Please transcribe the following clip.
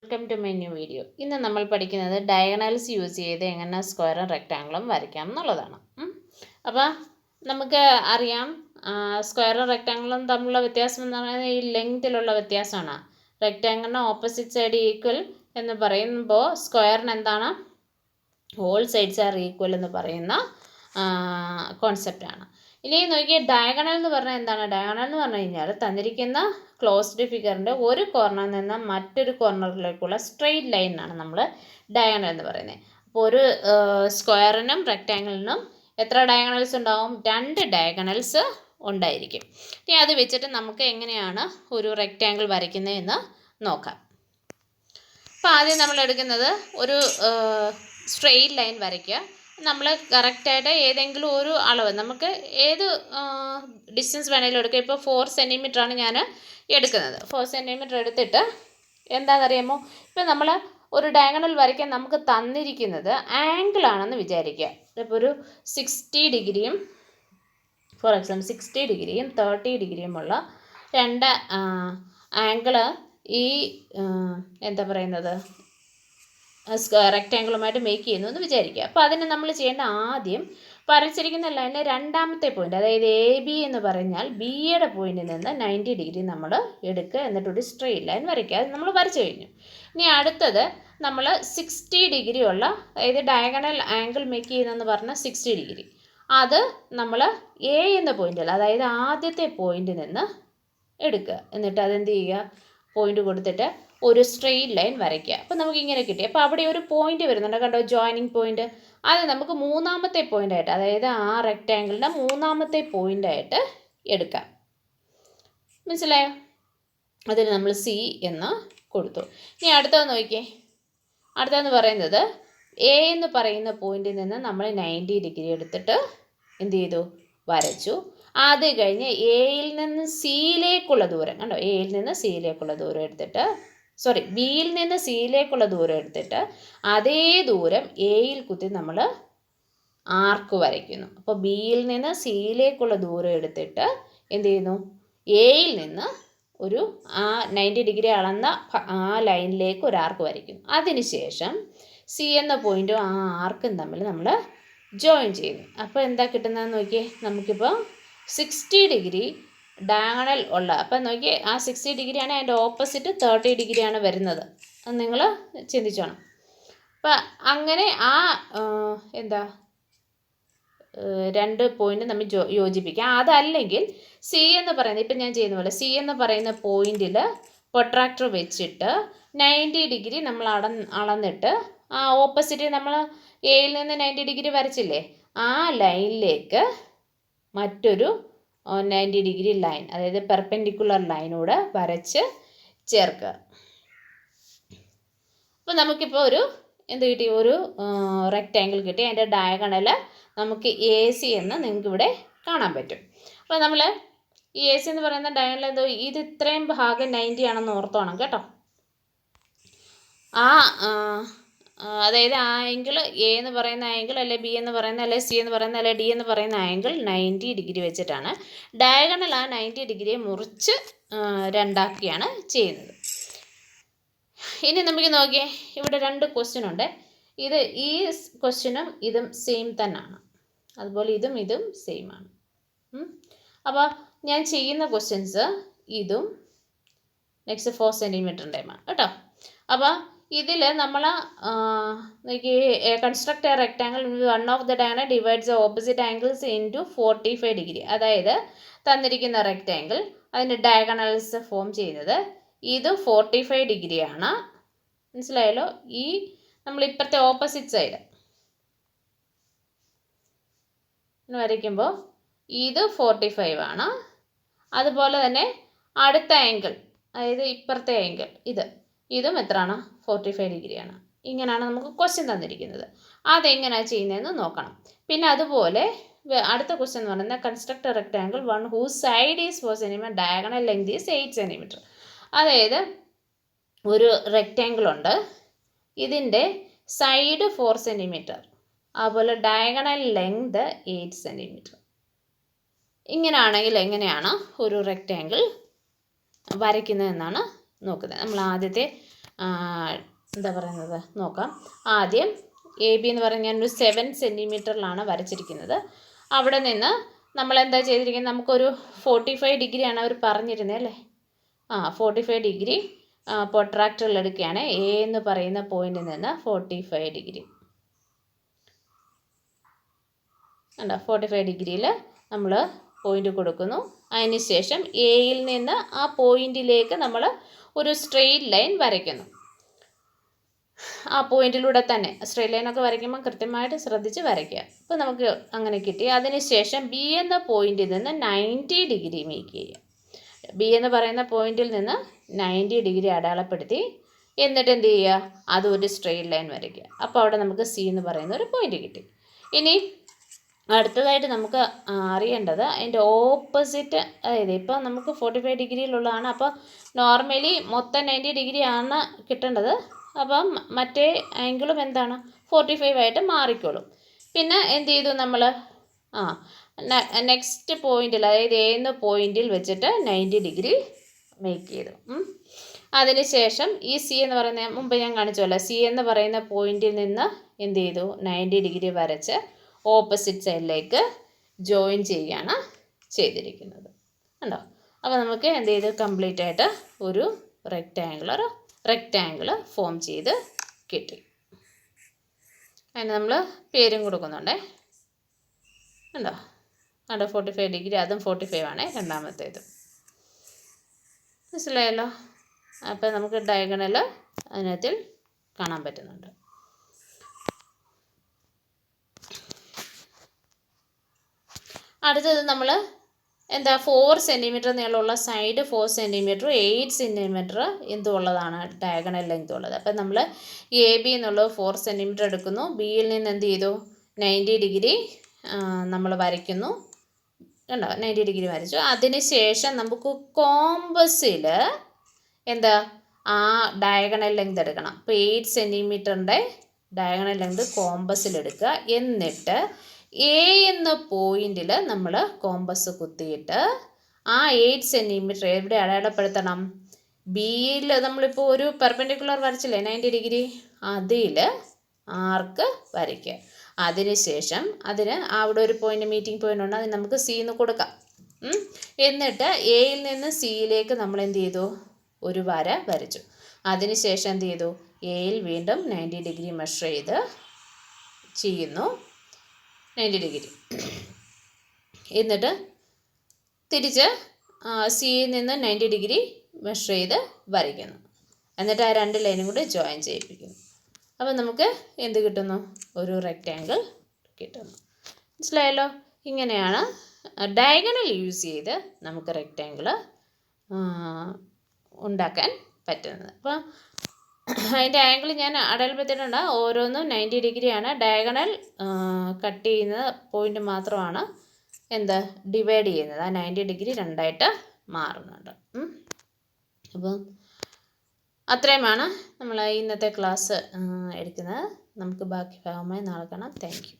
Welcome to my new video. ഇന്ന് നമ്മൾ പഠിക്കുന്നത് ഡയഗണൽസ് യൂസ് ചെയ്ത് എങ്ങനെ സ്ക്വയറും റെക്റ്റാങ്കിളും വരയ്ക്കാം എന്നുള്ളതാണ്. അപ്പോൾ നമുക്ക് അറിയാം സ്ക്വയറും റെക്റ്റാങ്കിളും തമ്മിലുള്ള വ്യത്യാസം എന്ന് പറയുന്നത് ഈ ലെങ്തിലുള്ള വ്യത്യാസമാണ്. റെക്റ്റാങ്കിളിന് ഓപ്പോസിറ്റ് സൈഡ് ഈക്വൽ എന്ന് പറയുമ്പോൾ സ്ക്വയറിന് എന്താണ് ഓൾ സൈഡ്സ് ആർ ഈക്വൽ എന്ന് പറയുന്ന കോൺസെപ്റ്റാണ്. ഇനി നോക്കിയ ഡയഗണൽ എന്ന് പറഞ്ഞാൽ എന്താണ്? ഡയഗണൽ എന്ന് പറഞ്ഞു കഴിഞ്ഞാൽ തന്നിരിക്കുന്ന ക്ലോസ്ഡ് ഫിഗറിൻ്റെ ഒരു കോർണറിൽ നിന്ന് മറ്റൊരു കോർണറിലേക്കുള്ള സ്ട്രെയിറ്റ് ലൈനാണ് നമ്മൾ ഡയഗണൽ എന്ന് പറയുന്നത്. അപ്പോൾ ഒരു സ്ക്വയറിനും റെക്റ്റാങ്കിളിനും എത്ര ഡയഗണൽസ് ഉണ്ടാവും? 2 ഡയഗണൽസ് ഉണ്ടായിരിക്കും. ഇനി അത് വെച്ചിട്ട് നമുക്ക് എങ്ങനെയാണ് ഒരു റെക്റ്റാങ്കിൾ വരയ്ക്കുന്നതെന്ന് നോക്കാം. അപ്പോൾ ആദ്യം നമ്മൾ എടുക്കുന്നത് ഒരു സ്ട്രെയിറ്റ് ലൈൻ വരയ്ക്കുക. നമ്മൾ കറക്റ്റായിട്ട് ഏതെങ്കിലും ഒരു അളവ് നമുക്ക് ഏത് ഡിസ്റ്റൻസ് വേണമെങ്കിലും എടുക്കുക. ഇപ്പോൾ 4 സെൻറ്റിമീറ്ററാണ് ഞാൻ എടുക്കുന്നത്. 4 സെൻറ്റിമീറ്റർ എടുത്തിട്ട് എന്താണെന്നറിയാമോ, ഇപ്പോൾ നമ്മൾ ഒരു ഡയഗണൽ വരയ്ക്കാൻ നമുക്ക് തന്നിരിക്കുന്നത് ആംഗിളാണെന്ന് വിചാരിക്കുക. ഇപ്പോൾ ഒരു 60 ഡിഗ്രിയും ഫോർ എക്സാമ്പിൾ 60 ഡിഗ്രിയും 30 ഡിഗ്രിയുമുള്ള 2 ആംഗിള് ഈ എന്താ പറയുന്നത് റെക്റ്റാങ്കിളുമായിട്ട് മേക്ക് ചെയ്യുന്നു എന്ന് വിചാരിക്കുക. അപ്പോൾ അതിന് നമ്മൾ ചെയ്യേണ്ട ആദ്യം വരച്ചിരിക്കുന്ന ലൈനിൻ്റെ രണ്ടാമത്തെ പോയിന്റ്, അതായത് AB എന്ന് പറഞ്ഞാൽ ബിയുടെ പോയിന്റിൽ നിന്ന് 90 ഡിഗ്രി നമ്മൾ എടുക്കുക. എന്നിട്ടൊരു സ്ട്രെയിറ്റ് ലൈൻ വരയ്ക്കുക. അത് നമ്മൾ വരച്ചു കഴിഞ്ഞു. ഇനി അടുത്തത് നമ്മൾ 60 ഡിഗ്രി ഉള്ള, അതായത് ഡയഗണൽ ആംഗിൾ മേക്ക് ചെയ്യുന്നതെന്ന് പറഞ്ഞാൽ 60 ഡിഗ്രി, അത് നമ്മൾ A എന്ന പോയിന്റിൽ, അതായത് ആദ്യത്തെ പോയിന്റിൽ നിന്ന് എടുക്കുക. എന്നിട്ട് അതെന്ത് ചെയ്യുക, പോയിന്റ് കൊടുത്തിട്ട് ഒരു സ്ട്രെയിറ്റ് ലൈൻ വരയ്ക്കുക. അപ്പോൾ നമുക്ക് ഇങ്ങനെ കിട്ടി. അപ്പോൾ അവിടെ ഒരു പോയിന്റ് വരുന്നുണ്ട്, കണ്ടോ, ജോയിനിങ് പോയിന്റ്. അത് നമുക്ക് മൂന്നാമത്തെ പോയിൻ്റായിട്ട്, അതായത് ആ റെക്റ്റാങ്കിളിൻ്റെ മൂന്നാമത്തെ പോയിൻ്റായിട്ട് എടുക്കാം. മനസ്സിലായോ? അതിന് നമ്മൾ C എന്ന് കൊടുത്തു. ഇനി അടുത്തത് നോക്കിയേ. അടുത്തതെന്ന് പറയുന്നത് A എന്ന് പറയുന്ന പോയിന്റിൽ നിന്ന് നമ്മൾ 90 ഡിഗ്രി എടുത്തിട്ട് എന്ത് ചെയ്തു, വരച്ചു. അത് കഴിഞ്ഞ് Aയിൽ നിന്ന് Cയിലേക്കുള്ള ദൂരം, കണ്ടോ, Aയിൽ നിന്ന് Cയിലേക്കുള്ള ദൂരം എടുത്തിട്ട്, Bയിൽ നിന്ന് Cയിലേക്കുള്ള ദൂരം എടുത്തിട്ട് അതേ ദൂരം Aയിൽ കുത്തി നമ്മൾ ആർക്ക് വരയ്ക്കുന്നു. അപ്പോൾ Bയിൽ നിന്ന് Cയിലേക്കുള്ള ദൂരം എടുത്തിട്ട് എന്ത് ചെയ്യുന്നു, Aയിൽ നിന്ന് ഒരു 90 ഡിഗ്രി അളന്ന ആ ലൈനിലേക്ക് ഒരു ആർക്ക് വരയ്ക്കുന്നു. അതിനുശേഷം C എന്ന പോയിന്റും ആ ആർക്കും തമ്മിൽ നമ്മൾ ജോയിൻ ചെയ്യുന്നു. അപ്പോൾ എന്താ കിട്ടുന്നതെന്ന് നോക്കിയേ. നമുക്കിപ്പോൾ 60 ഡിഗ്രി ഡയഗണൽ ഉള്ള, അപ്പം നോക്കിയേ, ആ 60 ഡിഗ്രിയാണ്, അതിൻ്റെ ഓപ്പോസിറ്റ് 30 ഡിഗ്രിയാണ് വരുന്നത്. അത് നിങ്ങൾ ചിന്തിച്ചോണം. അപ്പം അങ്ങനെ ആ എന്താ 2 പോയിന്റ് നമ്മൾ യോജിപ്പിക്കാം. അതല്ലെങ്കിൽ C എന്ന് പറയുന്നത്, ഇപ്പം ഞാൻ ചെയ്യുന്ന പോലെ C എന്ന് പറയുന്ന പോയിന്റിൽ പ്രൊട്രാക്ടർ വെച്ചിട്ട് 90 ഡിഗ്രി നമ്മൾ അളന്നിട്ട് ആ ഓപ്പോസിറ്റ് നമ്മൾ Aയിൽ നിന്ന് 90 ഡിഗ്രി വരച്ചില്ലേ, ആ ലൈനിലേക്ക് മറ്റൊരു 90 ഡിഗ്രി ലൈൻ, അതായത് പെർപെൻഡിക്കുലർ ലൈനൂടെ വരച്ച് ചേർക്കുക. അപ്പോൾ നമുക്കിപ്പോൾ ഒരു എന്ത് കിട്ടി, ഒരു റെക്റ്റാങ്കിൾ കിട്ടി. അതിൻ്റെ ഡയഗണൽ നമുക്ക് AC എന്ന് നിങ്ങൾക്ക് ഇവിടെ കാണാൻ പറ്റും. അപ്പോൾ നമ്മൾ ഈ AC എന്ന് പറയുന്ന ഡയഗണൽ എന്തോ, ഇത് ഇത്രയും ഭാഗം 90 ആണെന്ന് ഓർത്തോണം കേട്ടോ. അതായത് ആ ആംഗിൾ A എന്ന് പറയുന്ന ആംഗിൾ, അല്ലെ B എന്ന് പറയുന്ന, അല്ലെ C എന്ന് പറയുന്ന, അല്ലെ D എന്ന് പറയുന്ന ആംഗിൾ 90 ഡിഗ്രി വെച്ചിട്ടാണ് ഡയഗണൽ ആ 90 ഡിഗ്രിയെ മുറിച്ച് രണ്ടാക്കിയാണ് ചെയ്യുന്നത്. ഇനി നമുക്ക് നോക്കിയേ, ഇവിടെ 2 ക്വസ്റ്റ്യൻ ഉണ്ട്. ഈ ക്വസ്റ്റ്യനും ഇതും സെയിം തന്നെയാണ്, അതുപോലെ ഇതും സെയിം ആണ്. അപ്പോൾ ഞാൻ ചെയ്യുന്ന ക്വസ്റ്റ്യൻസ് ഇതും നെക്സ്റ്റ് 4 സെൻറ്റിമീറ്ററിൻ്റെയുമാണ് കേട്ടോ. അപ്പോൾ ഇതിൽ നമ്മൾ construct a rectangle one of the diagonal divides the opposite angles into 45 degree. അതായത് തന്നിരിക്കുന്ന റെക്റ്റാങ്കിൾ അതിൻ്റെ ഡയഗണൽസ് ഫോം ചെയ്യുന്നത് ഇത് 45 ഡിഗ്രിയാണ്. മനസ്സിലായല്ലോ? ഈ നമ്മൾ ഇപ്പുറത്തെ ഓപ്പോസിറ്റ് സൈഡ് വരയ്ക്കുമ്പോൾ ഇത് 45 ആണ്. അതുപോലെ തന്നെ അടുത്ത ആംഗിൾ, അതായത് ഇപ്പുറത്തെ ആംഗിൾ ഇതും എത്രയാണ്, 45 ഡിഗ്രിയാണ്. ഇങ്ങനെയാണ് നമുക്ക് ക്വസ്റ്റ്യൻ തന്നിരിക്കുന്നത്. അതെങ്ങനെയാണ് ചെയ്യുന്നതെന്ന് നോക്കണം. പിന്നെ അതുപോലെ അടുത്ത ക്വസ്റ്റ്യൻ എന്ന് പറയുന്നത് construct a rectangle one whose side is 4 centimetre, diagonal length is 8 centimetre. അതായത് ഒരു റെക്റ്റാങ്കിൾ ഉണ്ട്, ഇതിൻ്റെ സൈഡ് 4 സെൻറ്റിമീറ്റർ, അതുപോലെ ഡയഗണൽ ലെങ്ത് 8 സെൻറ്റിമീറ്റർ. ഇങ്ങനെയാണെങ്കിൽ എങ്ങനെയാണ് ഒരു റെക്റ്റാങ്കിൾ വരയ്ക്കുന്നതെന്നാണ് നോക്കുന്നത്. നമ്മൾ ആദ്യത്തെ എന്താ പറയുന്നത് നോക്കാം. ആദ്യം AB എന്ന് പറഞ്ഞാൽ ഞാനൊരു 7 സെൻറ്റിമീറ്ററിലാണ് വരച്ചിരിക്കുന്നത്. അവിടെ നിന്ന് നമ്മളെന്താ ചെയ്തിരിക്കുന്നത്, നമുക്കൊരു 45 ഡിഗ്രിയാണ് അവർ പറഞ്ഞിരുന്നത് അല്ലേ. 45 ഡിഗ്രി പ്രൊട്രാക്ടറിൽ എടുക്കുകയാണ്. A എന്ന് പറയുന്ന പോയിന്റിൽ നിന്ന് 45 ഡിഗ്രി കണ്ടോ. 45 ഡിഗ്രിയിൽ നമ്മൾ പോയിന്റ് കൊടുക്കുന്നു. അതിന് ശേഷം എയിൽ നിന്ന് ആ പോയിന്റിലേക്ക് നമ്മൾ ഒരു സ്ട്രെയിറ്റ് ലൈൻ വരയ്ക്കുന്നു. ആ പോയിന്റിലൂടെ തന്നെ സ്ട്രെയിറ്റ് ലൈനൊക്കെ വരയ്ക്കുമ്പോൾ കൃത്യമായിട്ട് ശ്രദ്ധിച്ച് വരയ്ക്കുക. അപ്പോൾ നമുക്ക് അങ്ങനെ കിട്ടി. അതിനുശേഷം B എന്ന പോയിന്റിൽ നിന്ന് 90 ഡിഗ്രി മേക്ക് ചെയ്യുക. B എന്ന് പറയുന്ന പോയിന്റിൽ നിന്ന് 90 ഡിഗ്രി അടയാളപ്പെടുത്തി എന്നിട്ട് എന്ത് ചെയ്യുക, അതൊരു സ്ട്രെയിറ്റ് ലൈൻ വരയ്ക്കുക. അപ്പോൾ അവിടെ നമുക്ക് C എന്ന് പറയുന്ന ഒരു പോയിന്റ് കിട്ടി. ഇനി അടുത്തതായിട്ട് നമുക്ക് അറിയേണ്ടത് അതിൻ്റെ ഓപ്പോസിറ്റ്, അതായത് ഇപ്പോൾ നമുക്ക് 45 ഡിഗ്രിയിലുള്ളതാണ്. അപ്പോൾ നോർമലി മൊത്തം 90 ഡിഗ്രി ആണ് കിട്ടേണ്ടത്. അപ്പം മറ്റേ ആംഗിളും എന്താണ് 45 ആയിട്ട് മാറിക്കോളും. പിന്നെ എന്ത് ചെയ്തു നമ്മൾ നെക്സ്റ്റ് പോയിന്റിൽ, അതായത് A എന്ന പോയിന്റിൽ വെച്ചിട്ട് 90 ഡിഗ്രി മേക്ക് ചെയ്തു. അതിനുശേഷം ഈ C എന്ന് പറയുന്ന, മുമ്പ് ഞാൻ കാണിച്ചല്ലോ, C എന്ന് പറയുന്ന പോയിന്റിൽ നിന്ന് എന്ത് ചെയ്തു, 90 ഡിഗ്രി വരച്ച് ഓപ്പോസിറ്റ് സൈഡിലേക്ക് ജോയിൻ ചെയ്യുകയാണ് ചെയ്തിരിക്കുന്നത്. കണ്ടോ. അപ്പോൾ നമുക്ക് എന്ത് ചെയ്ത് കംപ്ലീറ്റ് ആയിട്ട് ഒരു റെക്റ്റാങ്കിൾ ഫോം ചെയ്ത് കിട്ടി. അതിന് നമ്മൾ പേരും കൊടുക്കുന്നുണ്ടേ. കണ്ടോ 45 ഡിഗ്രി, അതും 45 ആണ് രണ്ടാമത്തേത്. മനസ്സിലായല്ലോ. അപ്പോൾ നമുക്ക് ഡയഗണൽ അതിനകത്തിൽ കാണാൻ പറ്റുന്നുണ്ട്. അടുത്തത് നമ്മൾ 4 സെൻറ്റിമീറ്റർ നീളമുള്ള സൈഡ് 4 സെൻറ്റിമീറ്റർ 8 സെൻറ്റിമീറ്റർ എന്തുള്ളതാണ് ഡയഗണൽ ലെങ്ത് ഉള്ളത്. അപ്പം നമ്മൾ AB എന്നുള്ളത് 4 സെൻറ്റിമീറ്റർ എടുക്കുന്നു. ബിയിൽ നിന്ന് എന്ത് ചെയ്തു 90 ഡിഗ്രി നമ്മൾ വരയ്ക്കുന്നു. കണ്ടോ 90 ഡിഗ്രി വരച്ചു. അതിന് ശേഷം നമുക്ക് കോമ്പസിൽ ആ ഡയഗണൽ ലെങ്ത് എടുക്കണം. അപ്പോൾ 8 സെൻറ്റിമീറ്ററിൻ്റെ ഡയഗണൽ ലെങ്ത് കോമ്പസിൽ എടുക്കുക. എന്നിട്ട് A എന്ന പോയിന്റിൽ നമ്മൾ കോമ്പസ് കുത്തിയിട്ട് ആ 8 സെൻറ്റിമീറ്റർ എവിടെ അടയാളപ്പെടുത്തണം, ബിയിൽ നമ്മളിപ്പോൾ ഒരു പെർപെൻഡിക്കുലർ വരച്ചില്ലേ 90 ഡിഗ്രി, അതിൽ ആർക്ക് വരയ്ക്കുക. അതിനുശേഷം അതിന് അവിടെ ഒരു പോയിന്റ്, മീറ്റിംഗ് പോയിന്റ് ഉണ്ട്, അതിന് നമുക്ക് C എന്ന് കൊടുക്കാം. എന്നിട്ട് Aയിൽ നിന്ന് Cയിലേക്ക് നമ്മൾ എന്ത് ചെയ്തു, ഒരു വര വരച്ചു. അതിനുശേഷം എന്ത് ചെയ്തു, Aയിൽ വീണ്ടും 90 ഡിഗ്രി മെഷർ ചെയ്ത് ചെയ്യുന്നു 90 ഡിഗ്രി. എന്നിട്ട് തിരിച്ച് സിയിൽ നിന്ന് 90 ഡിഗ്രി മെഷർ ചെയ്ത് വരയ്ക്കുന്നു. എന്നിട്ട് ആ 2 ലൈനും കൂടി ജോയിൻ ചെയ്യിപ്പിക്കുന്നു. അപ്പോൾ നമുക്ക് എന്ത് കിട്ടുന്നു, ഒരു റെക്റ്റാങ്കിൾ കിട്ടുന്നു. മനസ്സിലായല്ലോ. ഇങ്ങനെയാണ് ഡയഗണൽ യൂസ് ചെയ്ത് നമുക്ക് റെക്റ്റാങ്കിൾ ഉണ്ടാക്കാൻ പറ്റുന്നത്. അപ്പോൾ അതിൻ്റെ ആംഗിൾ ഞാൻ അടയാളപ്പെടുത്തിയിട്ടുണ്ട്. ഓരോന്നും 90 ഡിഗ്രിയാണ്. ഡയഗണൽ കട്ട് ചെയ്യുന്ന പോയിന്റ് മാത്രമാണ് ഡിവൈഡ് ചെയ്യുന്നത്. ആ 90 ഡിഗ്രി രണ്ടായിട്ട് മാറുന്നുണ്ട്. അപ്പം അത്രയുമാണ് നമ്മൾ ഇന്നത്തെ ക്ലാസ് എടുക്കുന്നത്. നമുക്ക് ബാക്കി ഭാഗമായി നാളെ കാണാം. Thank you.